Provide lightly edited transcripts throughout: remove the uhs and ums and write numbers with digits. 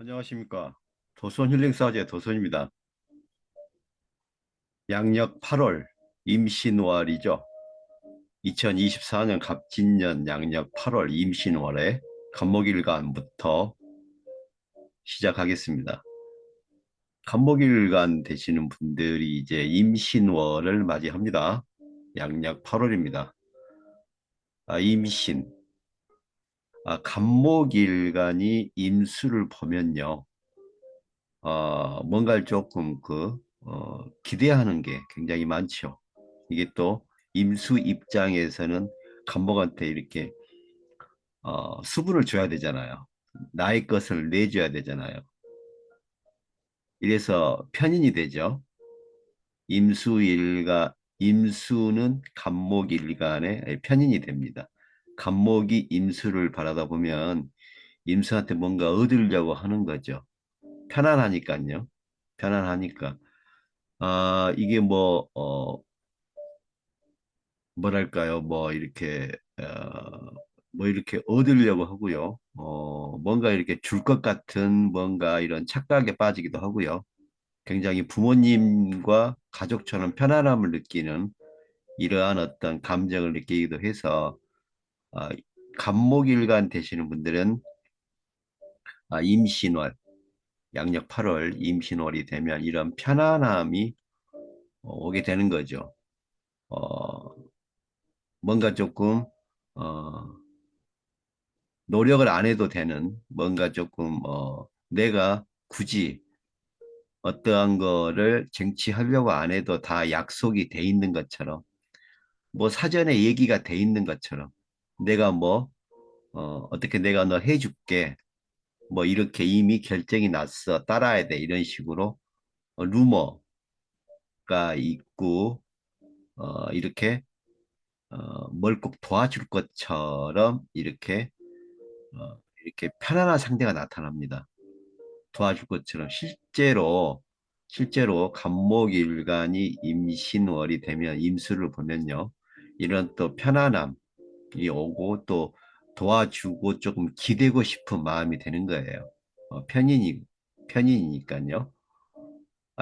안녕하십니까. 도선 힐링사제 도선입니다. 양력 8월 임신월이죠. 2024년 갑진년 양력 8월 임신월에 간목일간부터 시작하겠습니다. 간목일간 되시는 분들이 이제 임신월을 맞이합니다. 양력 8월입니다. 임신. 간목일간이 임수를 보면요. 뭔가를 조금 기대하는 게 굉장히 많죠. 이게 또 임수 입장에서는 간목한테 이렇게 수분을 줘야 되잖아요. 나의 것을 내줘야 되잖아요. 이래서 편인이 되죠. 임수는 간목일간의 편인이 됩니다. 간목이 임수를 바라다 보면 임수한테 뭔가 얻으려고 하는 거죠. 편안하니까요. 편안하니까. 이게 뭐랄까요. 뭐 이렇게 얻으려고 하고요. 뭔가 이렇게 줄 것 같은 뭔가 이런 착각에 빠지기도 하고요. 굉장히 부모님과 가족처럼 편안함을 느끼는 이러한 어떤 감정을 느끼기도 해서, 아, 간목일간 되시는 분들은 임신월, 양력 8월 임신월이 되면 이런 편안함이 오게 되는 거죠. 어, 뭔가 조금 노력을 안 해도 되는 뭔가 조금 내가 굳이 어떠한 거를 쟁취하려고 안 해도 다 약속이 돼 있는 것처럼 뭐 사전에 얘기가 돼 있는 것처럼 내가 어떻게 내가 너 해줄게 뭐 이렇게 이미 결정이 났어 따라야 돼 이런 식으로 루머가 있고 이렇게 뭘 꼭 도와줄 것처럼 이렇게 편안한 상대가 나타납니다. 도와줄 것처럼 실제로 간목일간이 임신월이 되면 임수를 보면요. 이런 또 편안함이 오고 또 도와주고 조금 기대고 싶은 마음이 되는 거예요. 편인이니까요.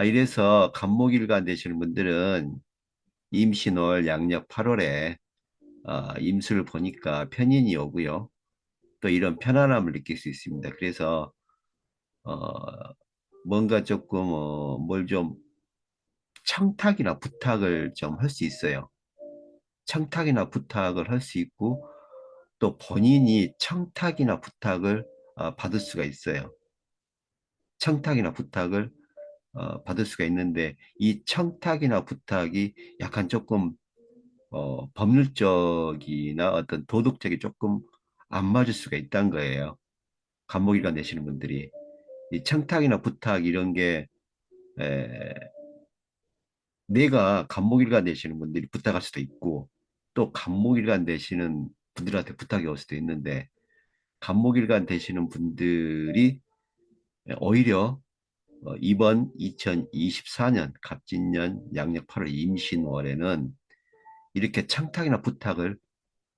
이래서 간목일간 되시는 분들은 임신월 양력 8월에 임수를 보니까 편인이 오고요. 또 이런 편안함을 느낄 수 있습니다. 그래서 어, 뭔가 조금 뭘 좀 청탁이나 부탁을 좀 할 수 있어요. 청탁이나 부탁을 할 수 있고 또 본인이 청탁이나 부탁을 받을 수가 있어요. 청탁이나 부탁을 받을 수가 있는데 이 청탁이나 부탁이 약간 조금 법률적이나 어떤 도덕적이 조금 안 맞을 수가 있다는 거예요. 간목일관 내시는 분들이 이 청탁이나 부탁 이런 게 에, 내가 간목일관 되시는 분들이 부탁할 수도 있고 또 간목일관 되시는 분들한테 부탁이 올 수도 있는데 간목일관 되시는 분들이 오히려 이번 2024년 갑진년 양력 8월 임신월에는 이렇게 청탁이나 부탁을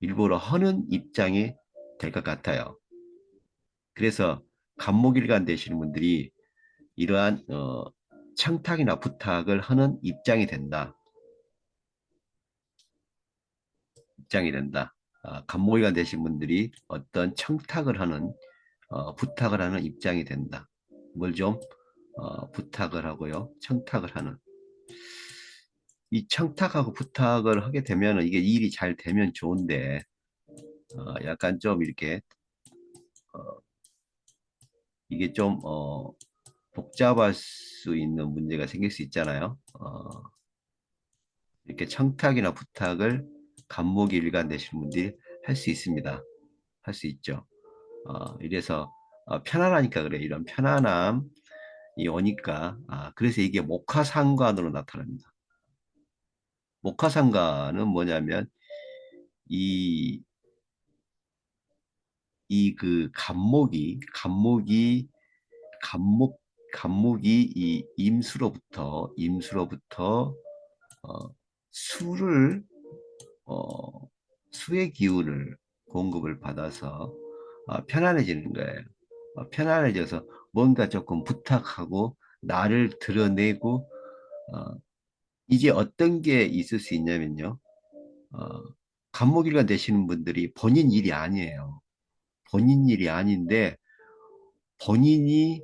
일부러 하는 입장이 될 것 같아요. 그래서 간목일관 되시는 분들이 이러한 청탁이나 부탁을 하는 입장이 된다. 간목일관 되신 분들이 어떤 부탁을 하는 입장이 된다. 뭘 좀 부탁을 하고요. 청탁을 하는. 이 청탁하고 부탁을 하게 되면 이게 일이 잘 되면 좋은데 약간 좀 이렇게 어, 이게 좀 복잡할 수 있는 문제가 생길 수 있잖아요. 이렇게 청탁이나 부탁을 간목일관 되신 분들이 할 수 있습니다. 할 수 있죠. 이래서 편안하니까 그래. 이런 편안함이 오니까 그래서 이게 목화상관으로 나타납니다. 목화상관은 뭐냐면 이 이 그 간목 간목이 이 임수로부터 어, 수를 어, 수의 기운을 공급을 받아서 편안해지는 거예요. 편안해져서 뭔가 조금 부탁하고 나를 드러내고 어, 이제 어떤 게 있을 수 있냐면요. 어, 간목일관 되시는 분들이 본인 일이 아니에요. 본인 일이 아닌데 본인이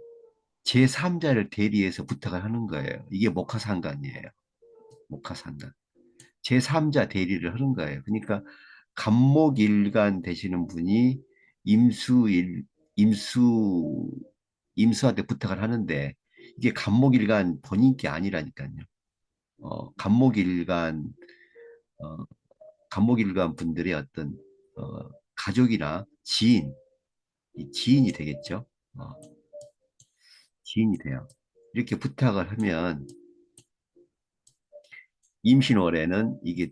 제3자를 대리해서 부탁을 하는 거예요. 이게 목화상간이에요. 목화상간. 제3자 대리를 하는 거예요. 그러니까 간목일간 되시는 분이 임수일, 임수, 임수한테 부탁을 하는데 이게 간목일간 본인 게 아니라니까요. 간목일간, 어, 간목일간 분들의 어떤, 가족이나 지인, 이 지인이 되겠죠. 어, 지인이 돼요. 이렇게 부탁을 하면 임신월에는 이게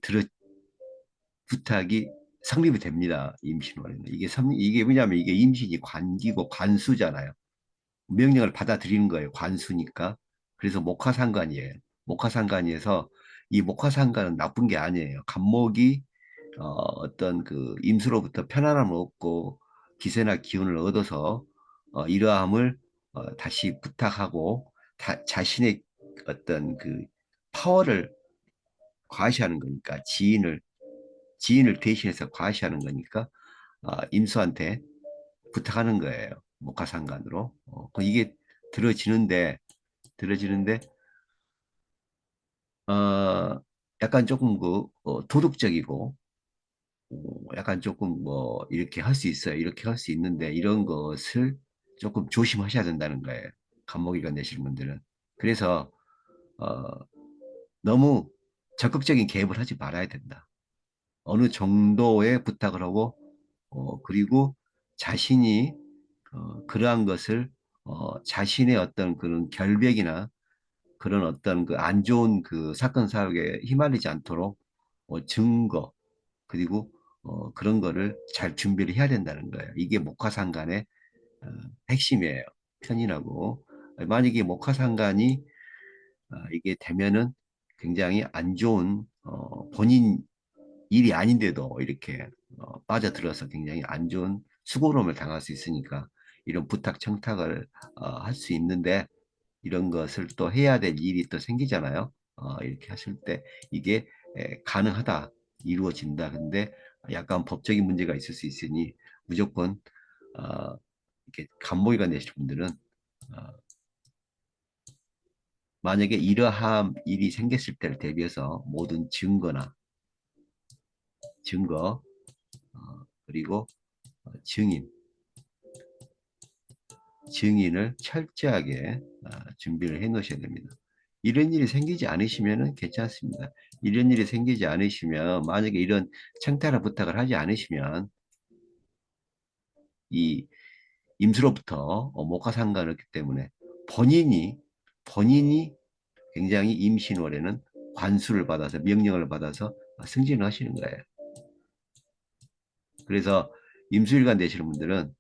부탁이 성립이 됩니다. 임신월에는. 이게 뭐냐면 이게 임신이 관기고 관수잖아요. 명령을 받아들이는 거예요. 관수니까. 그래서 목화상관이에요. 목화상관이어서 이 목화상관은 나쁜 게 아니에요. 간목이 어떤 그 임수로부터 편안함을 얻고 기세나 기운을 얻어서 이러함을 다시 부탁하고 자신의 어떤 그 파워를 과시하는 거니까 지인을 대신해서 과시하는 거니까 임수한테 부탁하는 거예요. 목화상관으로. 이게 들어지는데 들어지는데 어, 약간 조금 도덕적이고 약간 조금 뭐 이렇게 할 수 있어요. 이렇게 할 수 있는데 이런 것을 조금 조심하셔야 된다는 거예요. 간목일관 내시는 분들은. 그래서 어, 너무 적극적인 개입을 하지 말아야 된다. 어느 정도의 부탁을 하고 그리고 자신이 그러한 것을 자신의 어떤 그런 결백이나 그런 어떤 그 안 좋은 그 사건 사고에 휘말리지 않도록 증거 그리고 그런 거를 잘 준비를 해야 된다는 거예요. 이게 목화상간의 어, 핵심이에요. 편인하고 만약에 목화상간이 이게 되면은 굉장히 안 좋은 본인 일이 아닌데도 이렇게 빠져들어서 굉장히 안 좋은 수고로움을 당할 수 있으니까 이런 부탁 청탁을 할 수 있는데 이런 것을 또 해야 될 일이 또 생기잖아요. 이렇게 하실 때 이게 가능하다, 이루어진다. 근데 약간 법적인 문제가 있을 수 있으니 무조건 어, 이렇게 간모기가 되신 분들은 어, 만약에 이러한 일이 생겼을 때를 대비해서 모든 증거, 그리고 증인, 증인을 철저하게 준비를 해 놓으셔야 됩니다. 이런 일이 생기지 않으시면 괜찮습니다. 이런 일이 생기지 않으시면 만약에 이런 청탁을 부탁을 하지 않으시면 이 임수로부터 목화상관을 했기 때문에 본인이 본인이 굉장히 임신월에는 관수를 받아서 명령을 받아서 승진을 하시는 거예요. 그래서 임수일관 되시는 분들은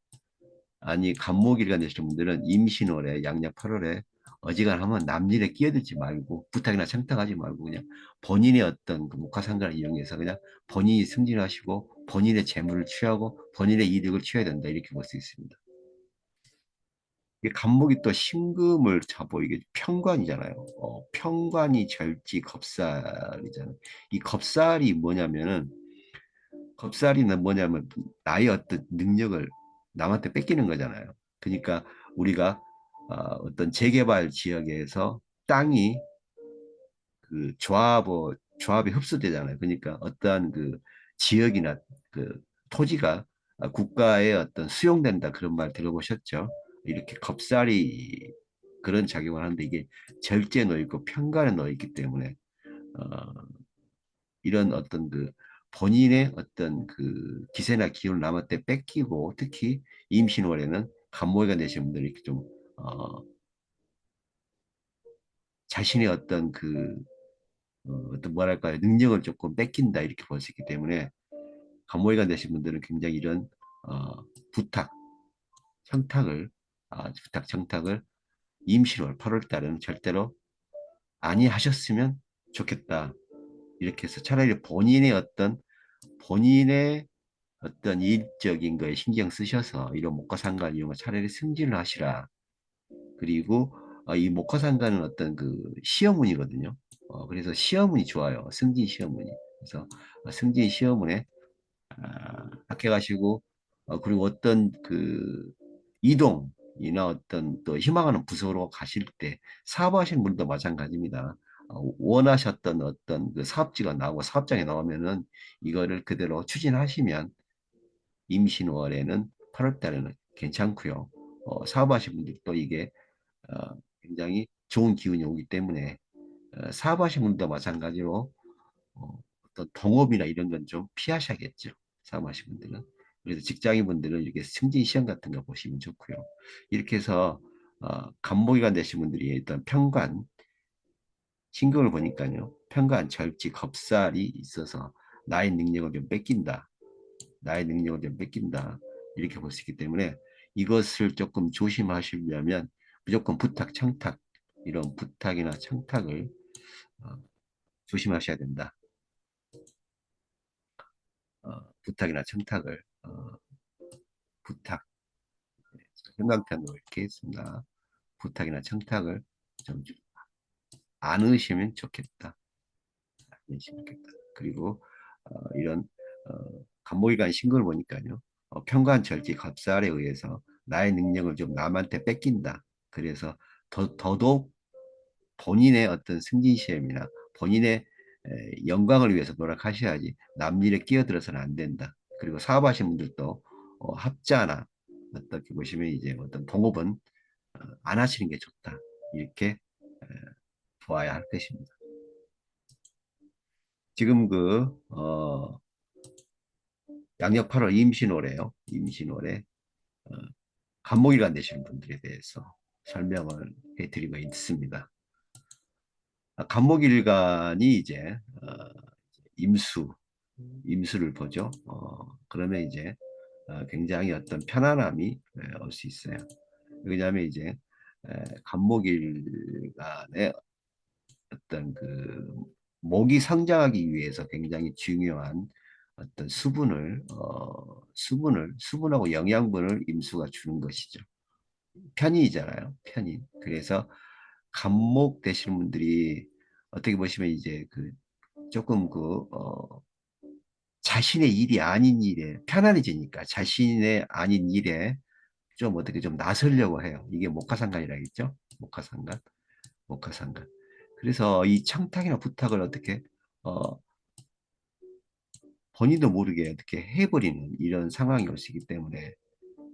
아니 간목일관 되시는 분들은 임신월에 양력 8월에 어지간하면 남일에 끼어들지 말고 부탁이나 청탁하지 말고 그냥 본인의 어떤 그 목화상관을 이용해서 그냥 본인이 승진하시고 본인의 재물을 취하고 본인의 이득을 취해야 된다 이렇게 볼 수 있습니다. 이게 간목이 또 신금을 잡고 이게 편관이잖아요. 편관이 절지 겁살이잖아요. 이 겁살이 뭐냐면은 겁살이는 뭐냐면 나의 어떤 능력을 남한테 뺏기는 거잖아요. 그러니까 우리가 어떤 재개발 지역에서 땅이 그 조합에 흡수되잖아요. 그러니까 어떠한 그 지역이나 그 토지가 국가의 어떤 수용된다 그런 말 들어보셨죠? 이렇게 겁살이 그런 작용을 하는데 이게 절제에 놓여 있고 편간에 놓여 있기 때문에 어, 이런 어떤 그 본인의 어떤 그 기세나 기운을 남한테 뺏기고 특히 임신월에는 간모기가 되신 분들이 이렇게 좀 자신의 어떤 어떤 뭐랄까요 능력을 조금 뺏긴다 이렇게 볼 수 있기 때문에 간모기가 되신 분들은 굉장히 이런 부탁 청탁을 부탁 청탁을 임신월 8월 달은 절대로 아니 하셨으면 좋겠다 이렇게 해서 차라리 본인의 어떤 일적인 거에 신경 쓰셔서 이런 목과 상관 이런 거 차라리 승진을 하시라 그리고 이 목화상관은 어떤 그 시험운이거든요. 그래서 시험운이 좋아요. 승진 시험운이. 그래서 승진 시험운에 합격하시고 그리고 어떤 그 이동이나 어떤 또 희망하는 부서로 가실 때 사업하시는 분도 마찬가지입니다. 원하셨던 어떤 그 사업지가 나오고 사업장에 나오면은 이거를 그대로 추진하시면 임신월에는 8월 달에는 괜찮고요. 사업하시는 분들도 이게 굉장히 좋은 기운이 오기 때문에 사업하시는 분도 마찬가지로 어떤 동업이나 이런 건 좀 피하셔야겠죠. 사업하시는 분들은. 그래서 직장인분들은 이렇게 승진 시험 같은 거 보시면 좋고요. 이렇게 해서 간목이가 되신 분들이 일단 편관, 신금을 보니까요. 편관, 절지, 겁살이 있어서 나의 능력을 좀 뺏긴다. 나의 능력을 좀 뺏긴다. 이렇게 볼 수 있기 때문에 이것을 조금 조심하시려면 무조건 부탁, 청탁, 이런 부탁이나 청탁을 어, 조심하셔야 된다. 부탁이나 청탁을 부탁, 형광펜으로 이렇게 했습니다. 부탁이나 청탁을 좀 않으시면 좋겠다. 않으시면 좋겠다. 그리고 이런 간목일간 신고를 보니까요. 편관 절지 갑살에 의해서 나의 능력을 좀 남한테 뺏긴다. 그래서 더더욱 본인의 어떤 승진 시험이나 본인의 영광을 위해서 노력하셔야지 남 일에 끼어들어서는 안 된다. 그리고 사업하시는 분들도 합자나 어떻게 보시면 이제 어떤 동업은 안 하시는 게 좋다. 이렇게 보아야 할 것입니다. 지금 양력 8월 임신월에요. 임신월에 어, 간목일관 되시는 분들에 대해서 설명을 해드리고 있습니다. 간목일관이 이제 임수, 임수를 보죠. 그러면 이제 굉장히 어떤 편안함이 올 수 있어요. 왜냐하면 이제 간목일간의 어떤 그 목이 성장하기 위해서 굉장히 중요한 어떤 수분하고 영양분을 임수가 주는 것이죠. 편인이잖아요. 편인. 그래서 간목 되시는 분들이 어떻게 보시면 이제 그 조금 자신의 일이 아닌 일에 편안해지니까 자신의 아닌 일에 좀 어떻게 좀 나서려고 해요. 이게 목화상관이라겠죠? 목화상관, 목화상관. 그래서 이 청탁이나 부탁을 어떻게 어, 본인도 모르게 어떻게 해버리는 이런 상황이 올 수 있기 때문에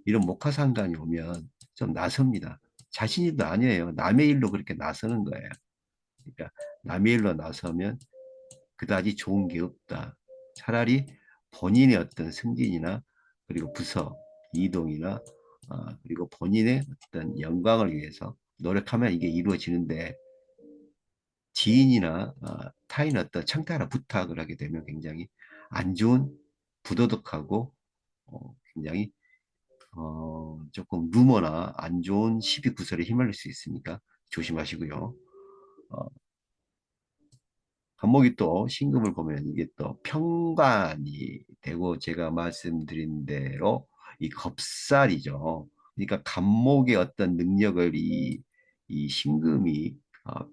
이런 목화상관이 오면 좀 나섭니다. 자신 일도 아니에요. 남의 일로 그렇게 나서는 거예요. 그러니까 남의 일로 나서면 그다지 좋은 게 없다. 차라리 본인의 어떤 승진이나 그리고 부서 이동이나 그리고 본인의 어떤 영광을 위해서 노력하면 이게 이루어지는데 지인이나 타인 어떤 청탁이나 부탁을 하게 되면 굉장히 안 좋은 부도덕하고 굉장히 조금 루머나 안 좋은 시비 구설에 휘말릴 수 있으니까 조심하시고요. 어, 간목이 또 신금을 보면 이게 또 평관이 되고 제가 말씀드린 대로 이 겁살이죠. 그러니까 간목의 어떤 능력을 이 신금이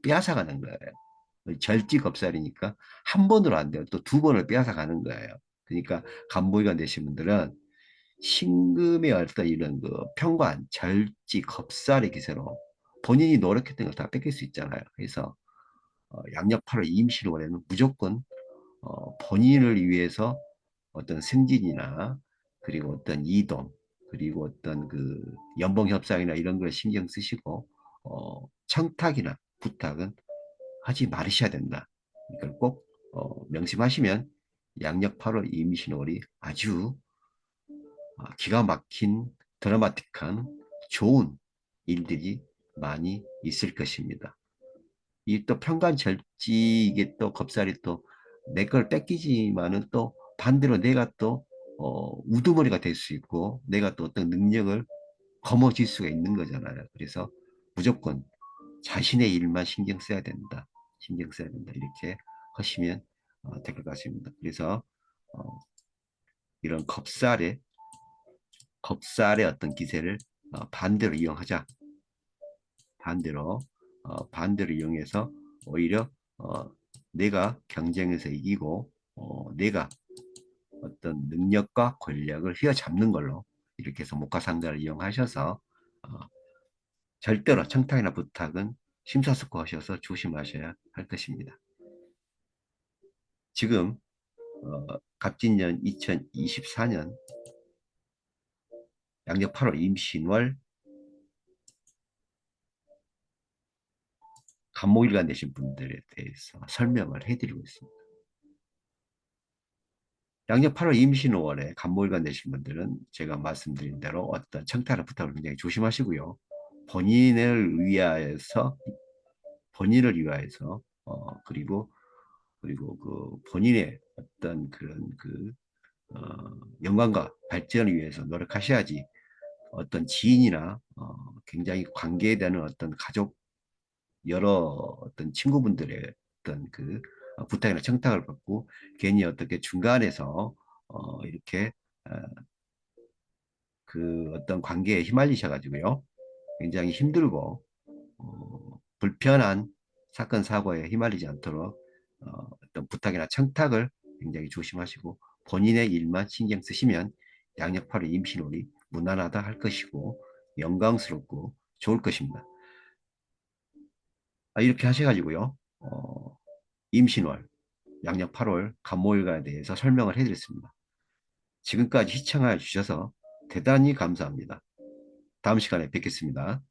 빼앗아가는 거예요. 절지 겁살이니까 한 번으로 안 돼요. 또 두 번을 빼앗아가는 거예요. 그러니까 간목이가 되신 분들은 신금의 어떤 이런 그 평관, 절지, 겁살의 기세로 본인이 노력했던 걸 다 뺏길 수 있잖아요. 그래서 양력 8월 임시월에는 무조건 본인을 위해서 어떤 승진이나 그리고 어떤 이동 그리고 어떤 그 연봉 협상이나 이런 걸 신경 쓰시고 청탁이나 부탁은 하지 말으셔야 된다. 이걸 꼭 명심하시면 양력 8월 임신월이 아주 기가 막힌 드라마틱한 좋은 일들이 많이 있을 것입니다. 이 또 편관절지 이게 또 겁살이 또 내 걸 뺏기지만은 또 반대로 내가 또 우두머리가 될 수 있고 내가 또 어떤 능력을 거머쥘 수가 있는 거잖아요. 그래서 무조건 자신의 일만 신경 써야 된다. 신경 써야 된다. 이렇게 하시면 될 것 같습니다. 그래서 어, 이런 겁살의 어떤 기세를 반대로 이용하자. 반대로 이용해서 오히려 내가 경쟁에서 이기고 내가 어떤 능력과 권력을 휘어잡는 걸로 이렇게 해서 목화상대를 이용하셔서 어, 절대로 청탁이나 부탁은 심사숙고하셔서 조심하셔야 할 것입니다. 지금 갑진년 2024년 양력 8월 임신월 간목일간 되신 분들에 대해서 설명을 해드리고 있습니다. 양력 8월 임신 5월에 간목일간 되신 분들은 제가 말씀드린 대로 어떤 청탁이나 부탁을 굉장히 조심하시고요. 본인을 위하여서 그리고 그 본인의 어떤 그런 어, 영광과 발전을 위해서 노력하셔야지 어떤 지인이나 굉장히 관계되는 어떤 가족 여러 어떤 친구분들의 어떤 부탁이나 청탁을 받고 괜히 어떻게 중간에서 이렇게 어, 그 어떤 관계에 휘말리셔 가지고요 굉장히 힘들고 불편한 사건 사고에 휘말리지 않도록 어떤 부탁이나 청탁을 굉장히 조심하시고 본인의 일만 신경 쓰시면 양력 8월 임신월이 무난하다 할 것이고 영광스럽고 좋을 것입니다. 이렇게 하셔가지고요 임신월 양력 8월 간모일가에 대해서 설명을 해드렸습니다. 지금까지 시청해 주셔서 대단히 감사합니다. 다음 시간에 뵙겠습니다.